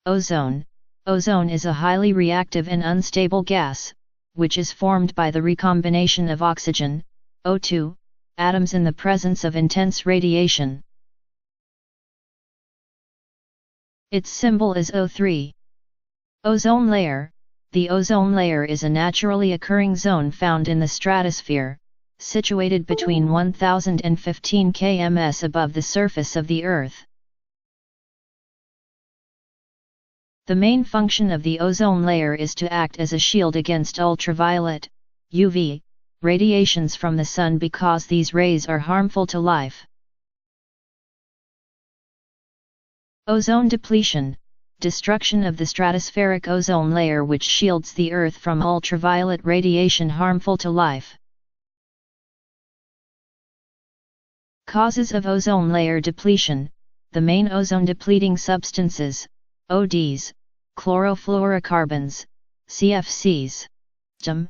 Ozone. Ozone is a highly reactive and unstable gas, which is formed by the recombination of oxygen, O2, atoms in the presence of intense radiation. Its symbol is O3. Ozone layer. The ozone layer is a naturally occurring zone found in the stratosphere, situated between 1000 and 15 km above the surface of the Earth. The main function of the ozone layer is to act as a shield against ultraviolet, UV, radiations from the Sun because these rays are harmful to life. Ozone depletion. Destruction of the stratospheric ozone layer which shields the Earth from ultraviolet radiation harmful to life. Causes of ozone layer depletion. The main ozone-depleting substances, ODs, chlorofluorocarbons, CFCs, DIM,